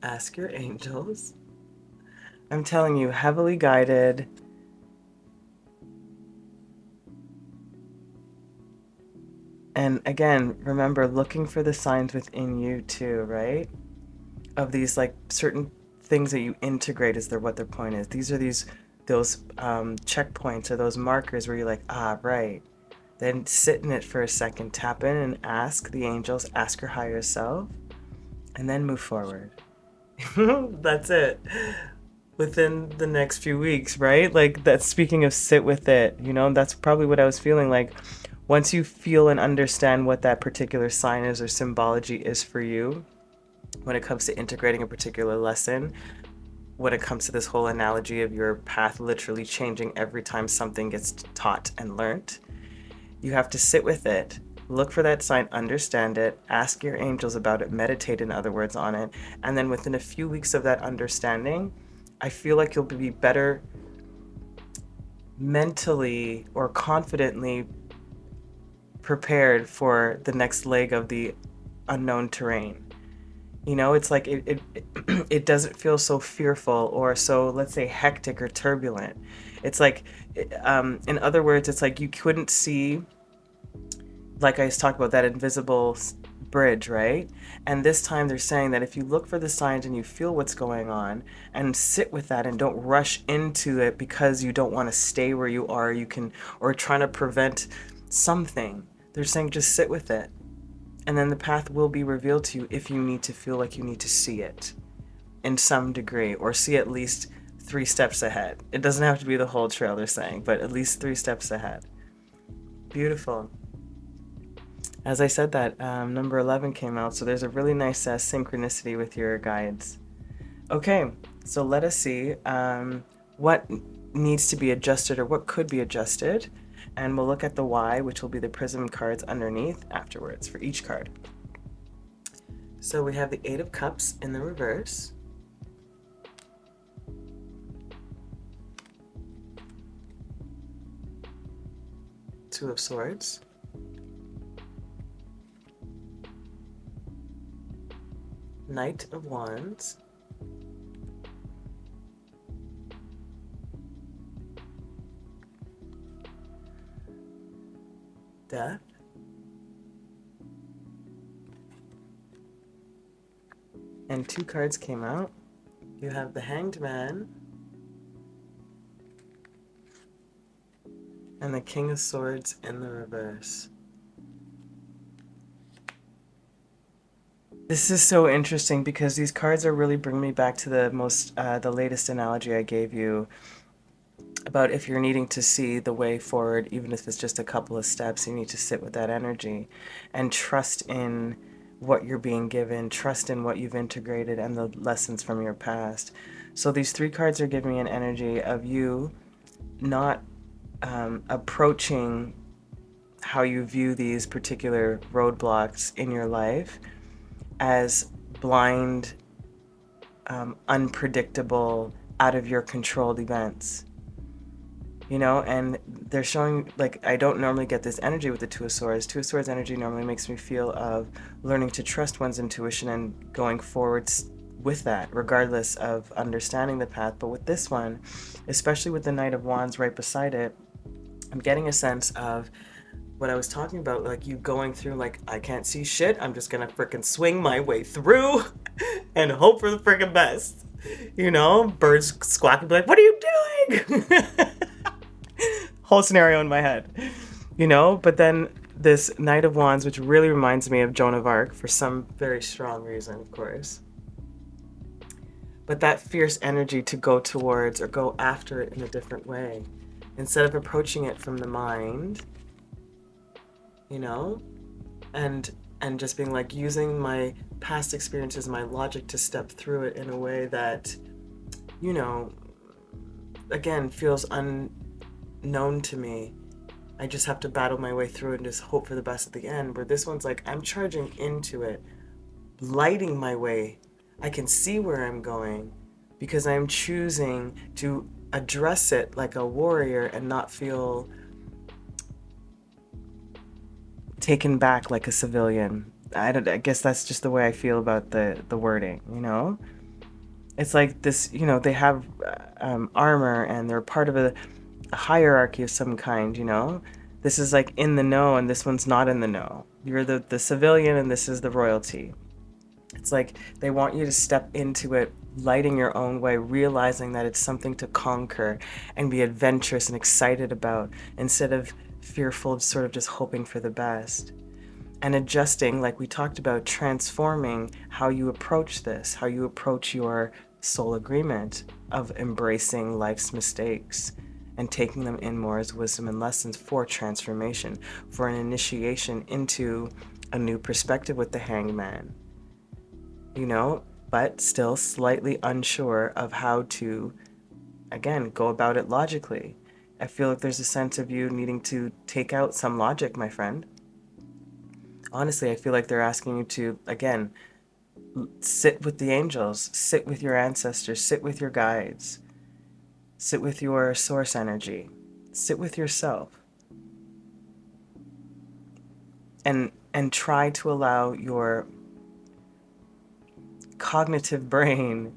[SPEAKER 1] Ask your angels. I'm telling you, heavily guided. And again, remember, looking for the signs within you too, right? Of these like certain things that you integrate is what their point is. These are those checkpoints or those markers where you're like, ah, right. Then sit in it for a second, tap in and ask the angels, ask your higher self, and then move forward. That's it. Within the next few weeks, right? Like that's speaking of sit with it, that's probably what I was feeling like. Once you feel and understand what that particular sign is or symbology is for you, when it comes to integrating a particular lesson, when it comes to this whole analogy of your path literally changing every time something gets taught and learned, you have to sit with it, look for that sign, understand it, ask your angels about it, meditate, in other words, on it, and then within a few weeks of that understanding, I feel like you'll be better mentally or confidently prepared for the next leg of the unknown terrain. You know, it's like it doesn't feel so fearful or so, let's say, hectic or turbulent. It's like, in other words, it's like you couldn't see, like I was talking about, that invisible bridge, right? And this time they're saying that if you look for the signs and you feel what's going on and sit with that and don't rush into it because you don't want to stay where you are, or trying to prevent something. They're saying just sit with it. And then the path will be revealed to you if you need to feel like you need to see it in some degree, or see at least 3 steps ahead. It doesn't have to be the whole trail, they're saying, but at least 3 steps ahead. Beautiful. As I said that, number 11 came out, so there's a really nice synchronicity with your guides. Okay, so let us see what needs to be adjusted or what could be adjusted. And we'll look at the why, which will be the prism cards underneath afterwards for each card. So we have the 8 of Cups in the reverse. Two of Swords. Knight of Wands. Death. And 2 cards came out. You have the Hanged Man and the King of Swords in the reverse. This is so interesting because these cards are really bringing me back to the latest analogy I gave you about if you're needing to see the way forward, even if it's just a couple of steps, you need to sit with that energy and trust in what you're being given, trust in what you've integrated and the lessons from your past. So these 3 cards are giving me an energy of you not approaching how you view these particular roadblocks in your life as blind, unpredictable, out of your controlled events. You know, and they're showing, like, I don't normally get this energy with the 2 of Swords. 2 of Swords energy normally makes me feel of learning to trust one's intuition and going forwards with that, regardless of understanding the path. But with this one, especially with the Knight of Wands right beside it, I'm getting a sense of what I was talking about, like you going through, like, I can't see shit, I'm just gonna frickin' swing my way through and hope for the frickin' best. You know, birds squawking, like, what are you doing? Whole scenario in my head, you know. But then this Knight of Wands, which really reminds me of Joan of Arc for some very strong reason, of course. But that fierce energy to go towards or go after it in a different way. Instead of approaching it from the mind, you know, and just being like using my past experiences, my logic to step through it in a way that, you know, again, feels unknown to me. I just have to battle my way through it and just hope for the best at the end. Where this one's like, I'm charging into it, lighting my way. I can see where I'm going because I'm choosing to address it like a warrior and not feel taken back like a civilian. I guess that's just the way I feel about the wording, you know? It's like this, you know, they have armor and they're part of a hierarchy of some kind, you know? This is like in the know and this one's not in the know. You're the civilian and this is the royalty. It's like they want you to step into it, lighting your own way, realizing that it's something to conquer and be adventurous and excited about instead of fearful, sort of just hoping for the best. And adjusting, like we talked about, transforming how you approach this, how you approach your soul agreement of embracing life's mistakes and taking them in more as wisdom and lessons for transformation, for an initiation into a new perspective with the Hangman, you know, but still slightly unsure of how to, again, go about it logically. I feel like there's a sense of you needing to take out some logic, my friend. Honestly, I feel like they're asking you to, again, sit with the angels, sit with your ancestors, sit with your guides, sit with your source energy, sit with yourself. and try to allow your cognitive brain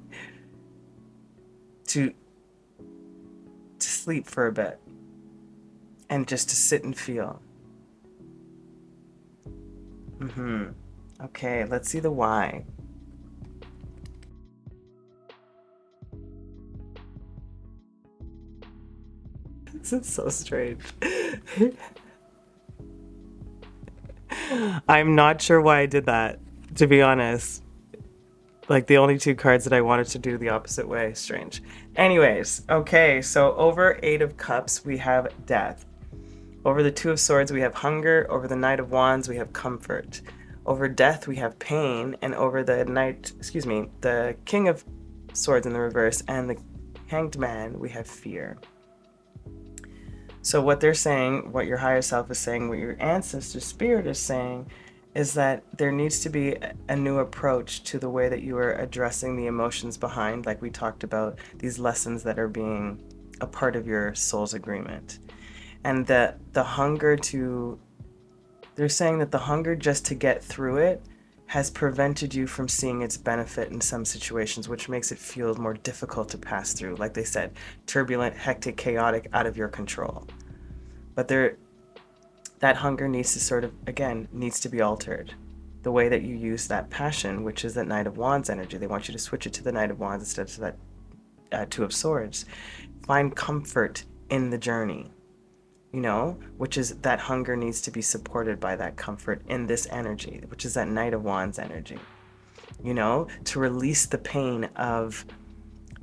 [SPEAKER 1] to sleep for a bit and just to sit and feel. Okay, let's see the why. This is so strange. I'm not sure why I did that, to be honest. Like, the only two cards that I wanted to do the opposite way. Strange. Anyways, okay, so over 8 of Cups, we have death. Over the 2 of Swords, we have hunger. Over the Knight of Wands, we have comfort. Over death, we have pain. And over the the King of Swords in the reverse and the Hanged Man, we have fear. So what they're saying, what your higher self is saying, what your ancestor spirit is saying, is that there needs to be a new approach to the way that you are addressing the emotions behind, like we talked about, these lessons that are being a part of your soul's agreement. And the hunger to, they're saying that the hunger just to get through it has prevented you from seeing its benefit in some situations, which makes it feel more difficult to pass through. Like they said, turbulent, hectic, chaotic, out of your control. But that hunger needs to sort of, again, needs to be altered. The way that you use that passion, which is that Knight of Wands energy. They want you to switch it to the Knight of Wands instead of that 2 of Swords. Find comfort in the journey, which is that hunger needs to be supported by that comfort in this energy, which is that Knight of Wands energy, to release the pain of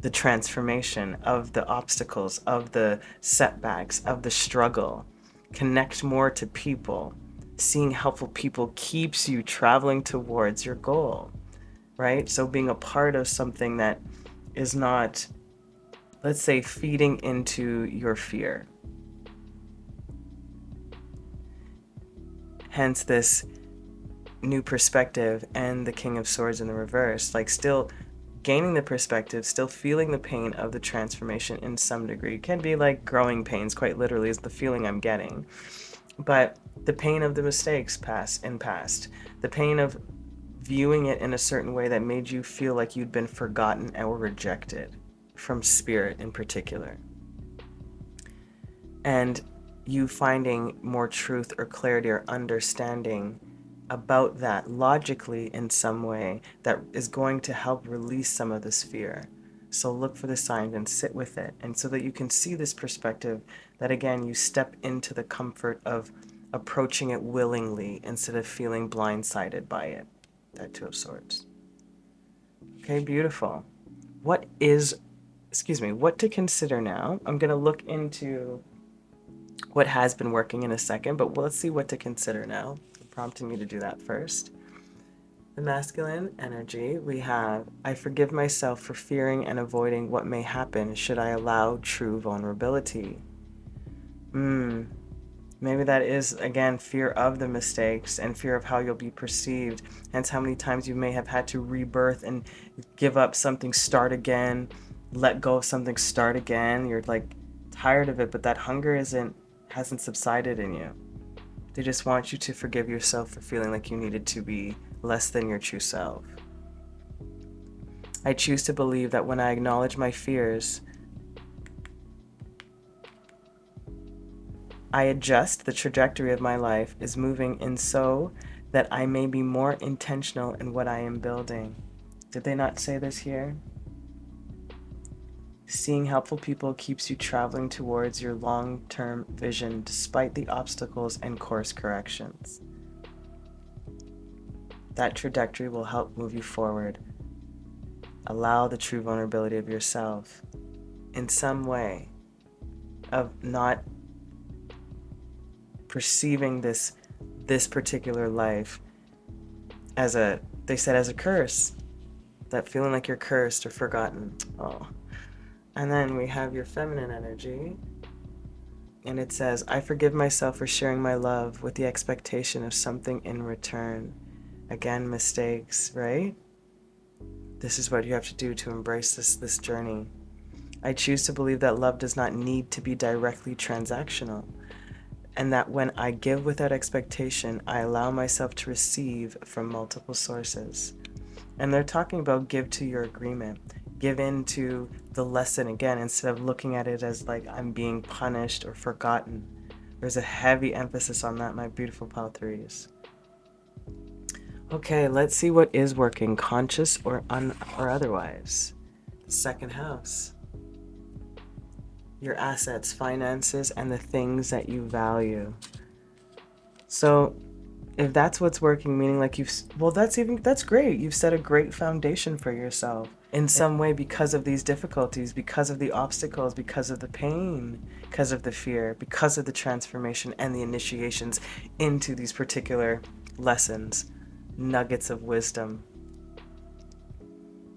[SPEAKER 1] the transformation, of the obstacles, of the setbacks, of the struggle. Connect more to people. Seeing helpful people keeps you traveling towards your goal, right? So being a part of something that is not, let's say, feeding into your fear. Hence this new perspective and the King of Swords in the reverse, like still gaining the perspective, still feeling the pain of the transformation in some degree. It can be like growing pains, quite literally, is the feeling I'm getting. But the pain of the mistakes past, the pain of viewing it in a certain way that made you feel like you'd been forgotten or rejected from spirit in particular. And you finding more truth or clarity or understanding about that logically in some way that is going to help release some of this fear. So look for the signs and sit with it, and so that you can see this perspective that, again, you step into the comfort of approaching it willingly instead of feeling blindsided by it. That 2 of Swords. Okay, beautiful. What to consider now? I'm going to look into what has been working in a second, but let's see what to consider now. Prompting me to do that first. The masculine energy, we have, I forgive myself for fearing and avoiding what may happen should I allow true vulnerability. Maybe that is, again, fear of the mistakes and fear of how you'll be perceived. Hence how many times you may have had to rebirth and give up something, start again, let go of something, start again. You're like tired of it, but that hunger hasn't subsided in you. They just want you to forgive yourself for feeling like you needed to be less than your true self. I choose to believe that when I acknowledge my fears, I adjust the trajectory of my life is moving in so that I may be more intentional in what I am building. Did they not say this here? Seeing helpful people keeps you traveling towards your long-term vision despite the obstacles and course corrections. That trajectory will help move you forward. Allow the true vulnerability of yourself in some way of not perceiving this particular life as a curse. That feeling like you're cursed or forgotten. And then we have your feminine energy, and it says, I forgive myself for sharing my love with the expectation of something in return. Again, mistakes, right? This is what you have to do to embrace this journey. I choose to believe that love does not need to be directly transactional. and that when I give without expectation, I allow myself to receive from multiple sources. And they're talking about give to your agreement. Give into the lesson again, instead of looking at it as like I'm being punished or forgotten. There's a heavy emphasis on that, my beautiful ₦3s. Okay, let's see what is working, conscious or otherwise. The second house. Your assets, finances, and the things that you value. So if that's what's working, meaning like that's great. You've set a great foundation for yourself in some way because of these difficulties, because of the obstacles, because of the pain, because of the fear, because of the transformation and the initiations into these particular lessons, nuggets of wisdom.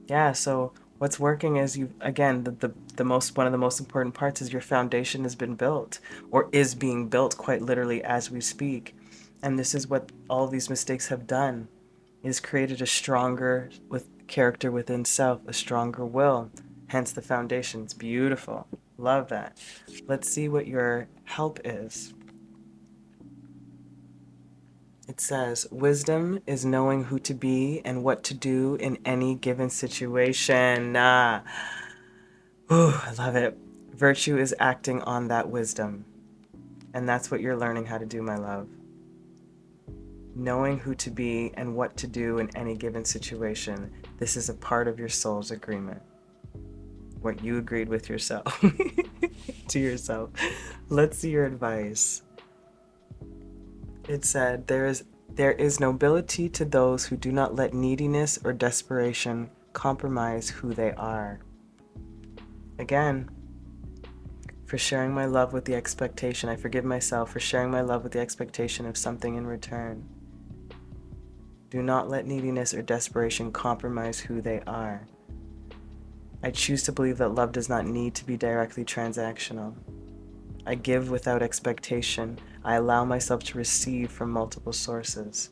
[SPEAKER 1] Yeah, so what's working is again, one of the most important parts is your foundation has been built, or is being built quite literally as we speak. And this is what all these mistakes have done, is created a stronger character within self, a stronger will, hence the foundation. It's beautiful. Love that. Let's see what your help is. It says, wisdom is knowing who to be and what to do in any given situation. I love it. Virtue is acting on that wisdom. And that's what you're learning how to do, my love. Knowing who to be and what to do in any given situation. This is a part of your soul's agreement. What you agreed with yourself. To yourself. Let's see your advice. It said, there is nobility to those who do not let neediness or desperation compromise who they are. Again, for sharing my love with the expectation, I forgive myself for sharing my love with the expectation of something in return. Do not let neediness or desperation compromise who they are. I choose to believe that love does not need to be directly transactional. I give without expectation. I allow myself to receive from multiple sources.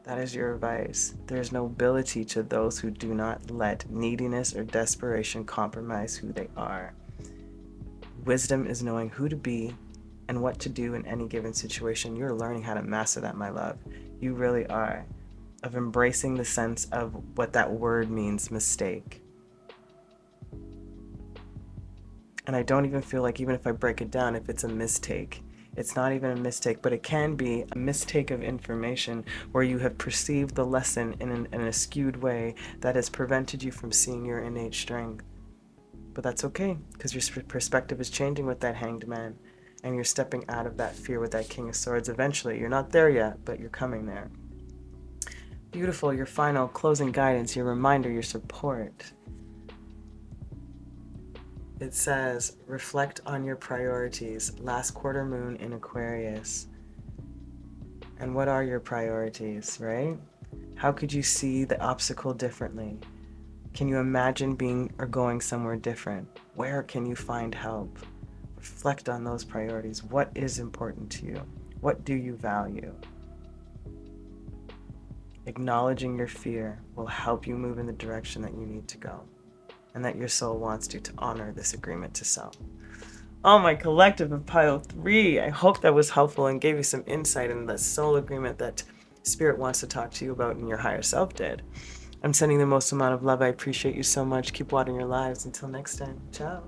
[SPEAKER 1] That is your advice. There is nobility to those who do not let neediness or desperation compromise who they are. Wisdom is knowing who to be and what to do in any given situation. You're learning how to master that, my love. You really are. Of embracing the sense of what that word means, mistake. And I don't even feel like, even if I break it down, if it's a mistake, it's not even a mistake, but it can be a mistake of information where you have perceived the lesson in a skewed way that has prevented you from seeing your innate strength. But that's okay, because your perspective is changing with that Hanged Man, and you're stepping out of that fear with that King of Swords eventually. You're not there yet, but you're coming there. Beautiful, your final closing guidance, your reminder, your support. It says, reflect on your priorities. Last quarter moon in Aquarius. And what are your priorities, right? How could you see the obstacle differently? Can you imagine being or going somewhere different? Where can you find help? Reflect on those priorities. What is important to you? What do you value? Acknowledging your fear will help you move in the direction that you need to go, and that your soul wants you to honor this agreement to self. Oh, my collective of pile 3. I hope that was helpful and gave you some insight in the soul agreement that Spirit wants to talk to you about and your higher self did. I'm sending the most amount of love. I appreciate you so much. Keep watering your lives. Until next time. Ciao.